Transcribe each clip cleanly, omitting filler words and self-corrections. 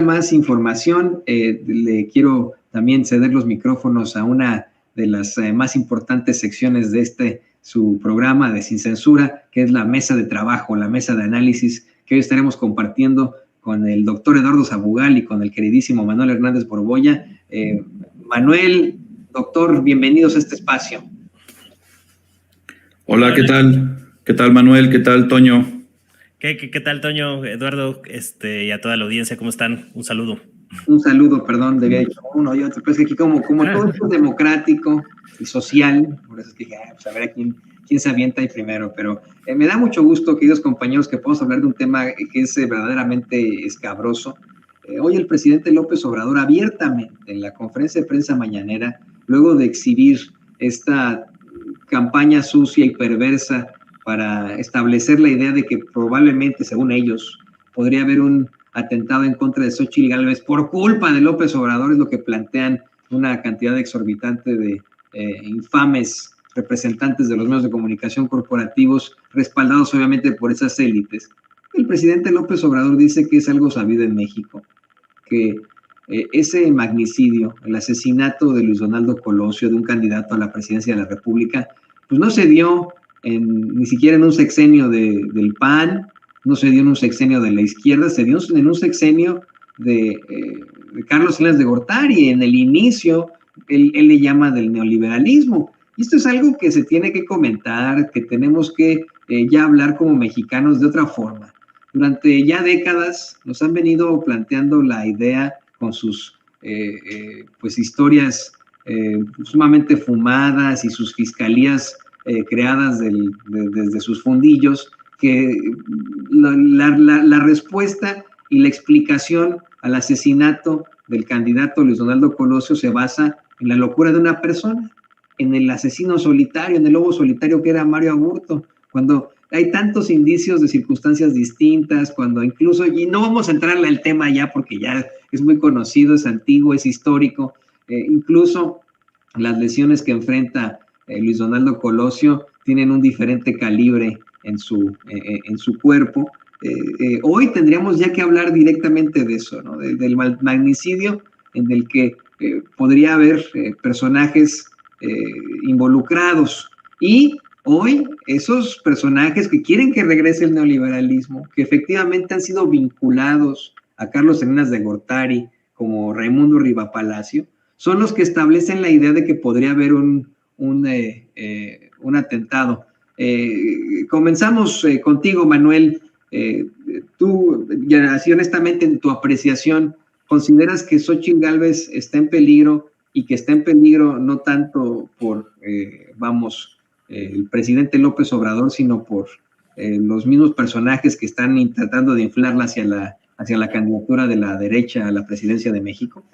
Más información, le quiero también ceder los micrófonos a una de las más importantes secciones de su programa de Sin Censura, que es la mesa de trabajo, la mesa de análisis, que hoy estaremos compartiendo con el doctor Eduardo Sabugal y con el queridísimo Manuel Hernández Borbolla. Manuel, doctor, bienvenidos a este espacio. Hola, ¿qué tal? ¿Qué tal, Manuel? ¿Qué tal, Toño? ¿Qué tal, Toño, Eduardo, y a toda la audiencia? ¿Cómo están? Un saludo. Un saludo, perdón, debía haber dicho uno y otro, pero es que aquí como todo esto es democrático y social, por eso es que dije, pues a ver a quién se avienta ahí primero, pero me da mucho gusto, queridos compañeros, que podamos hablar de un tema que es verdaderamente escabroso. Hoy el presidente López Obrador abiertamente en la conferencia de prensa mañanera, luego de exhibir esta campaña sucia y perversa para establecer la idea de que probablemente, según ellos, podría haber un atentado en contra de Xóchitl Gálvez por culpa de López Obrador, es lo que plantean una cantidad exorbitante de infames representantes de los medios de comunicación corporativos, respaldados obviamente por esas élites. El presidente López Obrador dice que es algo sabido en México, que ese magnicidio, el asesinato de Luis Donaldo Colosio, de un candidato a la presidencia de la República, pues no se dio ni siquiera en un sexenio del PAN, no se dio en un sexenio de la izquierda, se dio en un sexenio de Carlos Salinas de Gortari, en el inicio, él le llama del neoliberalismo. Y esto es algo que se tiene que comentar, que tenemos que ya hablar como mexicanos de otra forma. Durante ya décadas nos han venido planteando la idea con sus pues historias sumamente fumadas y sus fiscalías creadas desde sus fundillos, que la respuesta y la explicación al asesinato del candidato Luis Donaldo Colosio se basa en la locura de una persona, en el asesino solitario, en el lobo solitario que era Mario Aburto, cuando hay tantos indicios de circunstancias distintas, cuando incluso, y no vamos a entrar en el tema ya porque ya es muy conocido, es antiguo, es histórico, incluso las lesiones que enfrenta Luis Donaldo Colosio tienen un diferente calibre en su cuerpo. Hoy tendríamos ya que hablar directamente de eso, ¿no? Del magnicidio en el que podría haber personajes involucrados. Y hoy esos personajes que quieren que regrese el neoliberalismo, que efectivamente han sido vinculados a Carlos Salinas de Gortari como Raimundo Rivapalacio, son los que establecen la idea de que podría haber un atentado. Comenzamos contigo, Manuel. Tú, ya así honestamente, en tu apreciación, ¿consideras que Xóchitl Gálvez está en peligro y que está en peligro no tanto por, el presidente López Obrador, sino por los mismos personajes que están tratando de inflarla hacia la candidatura de la derecha a la presidencia de México?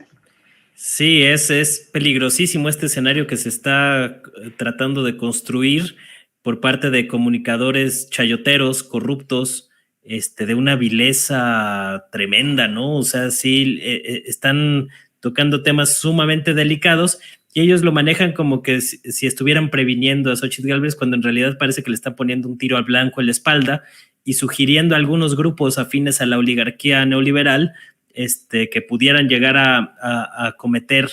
Sí, es peligrosísimo este escenario que se está tratando de construir por parte de comunicadores chayoteros, corruptos, de una vileza tremenda, ¿no? O sea, sí, están tocando temas sumamente delicados y ellos lo manejan como que si estuvieran previniendo a Xóchitl Gálvez, cuando en realidad parece que le está poniendo un tiro al blanco en la espalda y sugiriendo a algunos grupos afines a la oligarquía neoliberal que pudieran llegar a cometer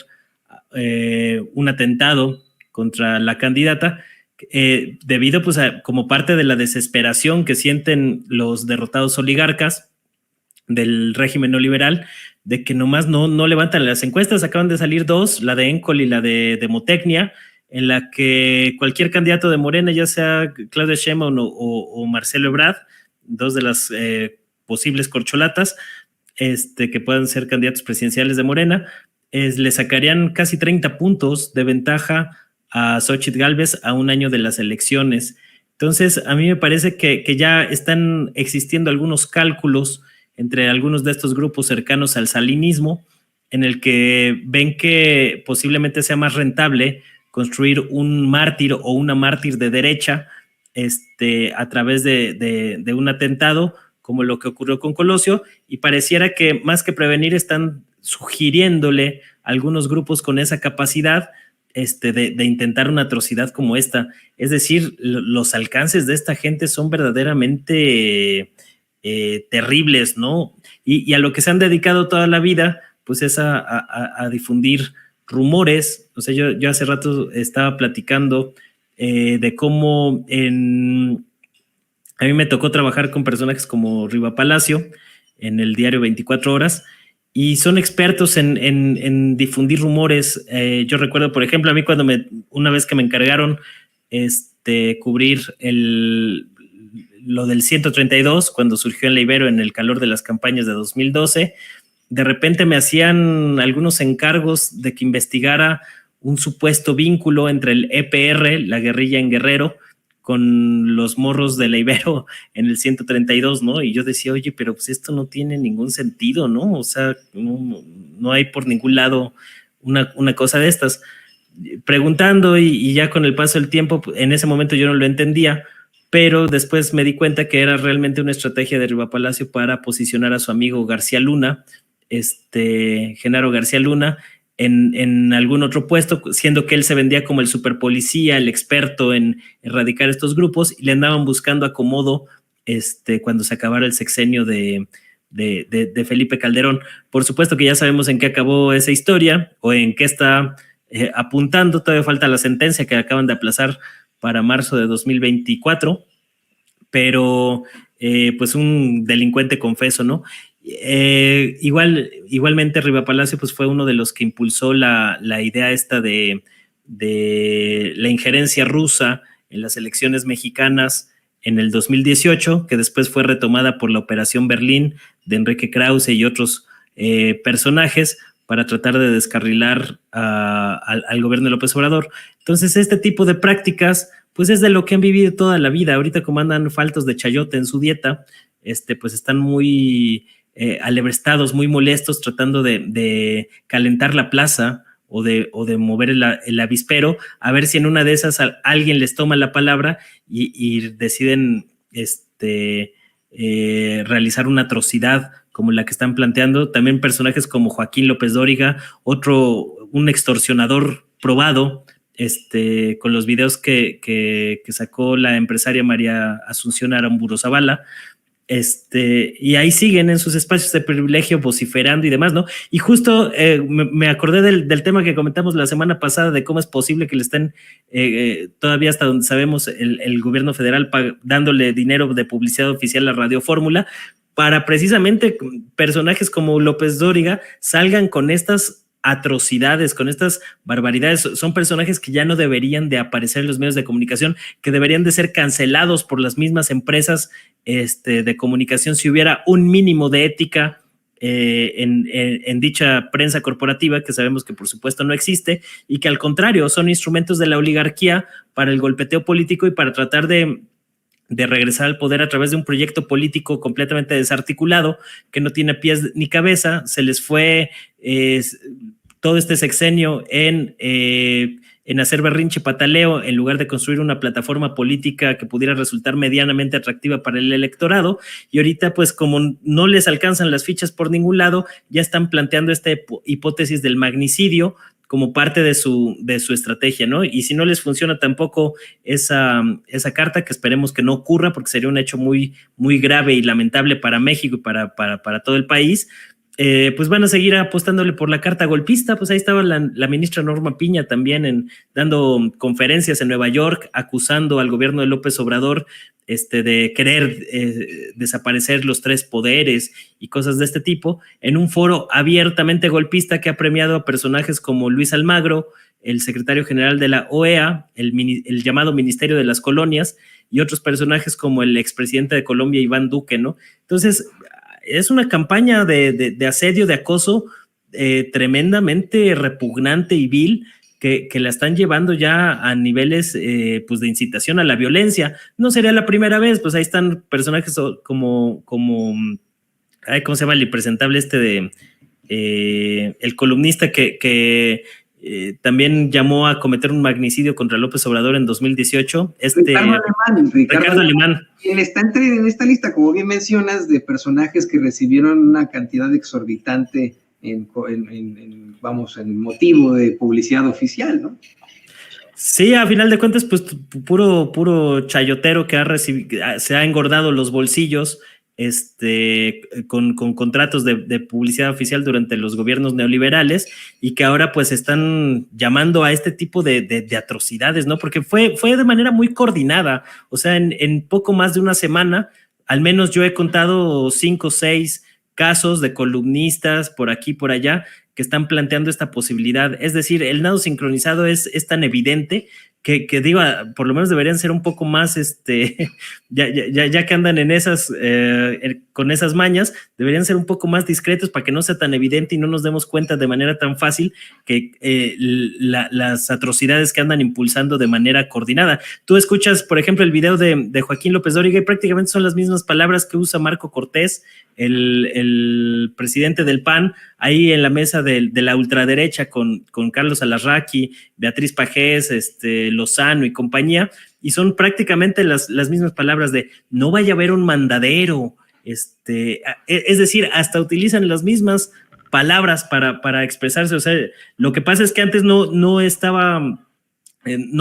un atentado contra la candidata, debido pues como parte de la desesperación que sienten los derrotados oligarcas del régimen neoliberal, de que nomás no levantan las encuestas. Acaban de salir dos, la de Encol y la de Demotecnia, en la que cualquier candidato de Morena, ya sea Claudia Sheinbaum o Marcelo Ebrard, dos de las posibles corcholatas, que puedan ser candidatos presidenciales de Morena, le sacarían casi 30 puntos de ventaja a Xóchitl Gálvez a un año de las elecciones. Entonces, a mí me parece que ya están existiendo algunos cálculos entre algunos de estos grupos cercanos al salinismo, en el que ven que posiblemente sea más rentable construir un mártir o una mártir de derecha a través de un atentado, como lo que ocurrió con Colosio, y pareciera que más que prevenir están sugiriéndole a algunos grupos con esa capacidad de intentar una atrocidad como esta. Es decir, los alcances de esta gente son verdaderamente terribles, ¿no? Y a lo que se han dedicado toda la vida, pues es a difundir rumores. O sea, yo hace rato estaba platicando de cómo a mí me tocó trabajar con personajes como Riva Palacio en el diario 24 Horas, y son expertos en difundir rumores. Yo recuerdo, por ejemplo, a mí una vez que me encargaron cubrir lo del 132, cuando surgió en la Ibero en el calor de las campañas de 2012, de repente me hacían algunos encargos de que investigara un supuesto vínculo entre el EPR, la guerrilla en Guerrero, con los morros de la Ibero en el 132, ¿no? Y yo decía, oye, pero pues esto no tiene ningún sentido, ¿no? O sea, no hay por ningún lado una cosa de estas. Preguntando y ya con el paso del tiempo, en ese momento yo no lo entendía, pero después me di cuenta que era realmente una estrategia de Riva Palacio para posicionar a su amigo García Luna, Genaro García Luna, en algún otro puesto, siendo que él se vendía como el superpolicía, el experto en erradicar estos grupos, y le andaban buscando acomodo cuando se acabara el sexenio de Felipe Calderón. Por supuesto que ya sabemos en qué acabó esa historia o en qué está apuntando. Todavía falta la sentencia que acaban de aplazar para marzo de 2024, pero pues un delincuente confeso, ¿no? Igualmente Riva Palacio pues fue uno de los que impulsó la idea esta de la injerencia rusa en las elecciones mexicanas en el 2018, que después fue retomada por la Operación Berlín de Enrique Krause y otros personajes para tratar de descarrilar al gobierno de López Obrador. Entonces este tipo de prácticas pues es de lo que han vivido toda la vida. Ahorita como andan faltos de chayote en su dieta, pues están muy alebrestados, muy molestos, tratando de calentar la plaza o de mover el avispero, a ver si en una de esas alguien les toma la palabra y deciden realizar una atrocidad como la que están planteando. También personajes como Joaquín López Dóriga, un extorsionador probado, con los videos que sacó la empresaria María Asunción Aramburu Zavala, y ahí siguen en sus espacios de privilegio vociferando y demás, ¿no? Y justo me acordé del tema que comentamos la semana pasada, de cómo es posible que le estén todavía, hasta donde sabemos, el gobierno federal dándole dinero de publicidad oficial a Radio Fórmula, para precisamente personajes como López Dóriga salgan con estas atrocidades, con estas barbaridades. Son personajes que ya no deberían de aparecer en los medios de comunicación, que deberían de ser cancelados por las mismas empresas de comunicación si hubiera un mínimo de ética en dicha prensa corporativa, que sabemos que por supuesto no existe, y que al contrario son instrumentos de la oligarquía para el golpeteo político y para tratar de regresar al poder a través de un proyecto político completamente desarticulado, que no tiene pies ni cabeza. Se les fue todo este sexenio en hacer berrinche y pataleo en lugar de construir una plataforma política que pudiera resultar medianamente atractiva para el electorado, y ahorita pues como no les alcanzan las fichas por ningún lado, ya están planteando esta hipótesis del magnicidio como parte de su estrategia, ¿no? Y si no les funciona tampoco esa carta, que esperemos que no ocurra, porque sería un hecho muy, muy grave y lamentable para México y para todo el país, pues van a seguir apostándole por la carta golpista. Pues ahí estaba la ministra Norma Piña también dando conferencias en Nueva York, acusando al gobierno de López Obrador de querer desaparecer los tres poderes y cosas de este tipo, en un foro abiertamente golpista que ha premiado a personajes como Luis Almagro, el secretario general de la OEA, el llamado Ministerio de las Colonias, y otros personajes como el expresidente de Colombia, Iván Duque, ¿no? Entonces, es una campaña de asedio, de acoso tremendamente repugnante y vil, que la están llevando ya a niveles pues de incitación a la violencia. No sería la primera vez, pues ahí están personajes como ¿cómo se llama el impresentable el columnista que también llamó a cometer un magnicidio contra López Obrador en 2018? Ricardo Alemán. Él está en esta lista, como bien mencionas, de personajes que recibieron una cantidad exorbitante en motivo de publicidad oficial, ¿no? Sí, a final de cuentas, pues puro chayotero que se ha engordado los bolsillos con contratos de publicidad oficial durante los gobiernos neoliberales y que ahora pues están llamando a este tipo de atrocidades, ¿no? Porque fue de manera muy coordinada, o sea, en poco más de una semana, al menos yo he contado 5 o 6 casos de columnistas por aquí, por allá, que están planteando esta posibilidad. Es decir, el nado sincronizado es tan evidente que digo, por lo menos deberían ser un poco más, ya que andan en esas, con esas mañas, deberían ser un poco más discretos para que no sea tan evidente y no nos demos cuenta de manera tan fácil que las atrocidades que andan impulsando de manera coordinada. Tú escuchas, por ejemplo, el video de Joaquín López Dóriga y prácticamente son las mismas palabras que usa Marco Cortés, el presidente del PAN, ahí en la mesa de la ultraderecha con Carlos Alarraqui, Beatriz Pajés, Lozano y compañía, y son prácticamente las mismas palabras de no vaya a haber un mandadero, es decir, hasta utilizan las mismas palabras para expresarse. O sea, lo que pasa es que antes no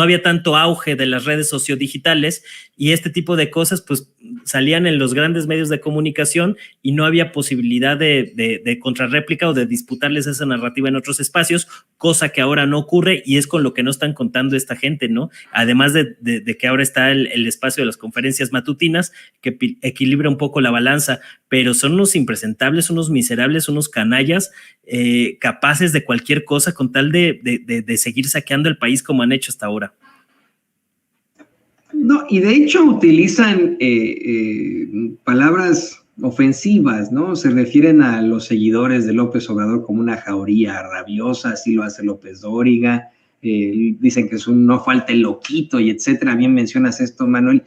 había tanto auge de las redes sociodigitales y este tipo de cosas pues salían en los grandes medios de comunicación y no había posibilidad de contrarréplica o de disputarles esa narrativa en otros espacios, cosa que ahora no ocurre y es con lo que no están contando esta gente, ¿no? Además de que ahora está el espacio de las conferencias matutinas que equilibra un poco la balanza, pero son unos impresentables, unos miserables, unos canallas capaces de cualquier cosa con tal de seguir saqueando el país como han hecho hasta ahora. No, y de hecho utilizan palabras ofensivas, ¿no? Se refieren a los seguidores de López Obrador como una jauría rabiosa, así lo hace López Dóriga, dicen que no falta el loquito y etcétera. Bien mencionas esto, Manuel.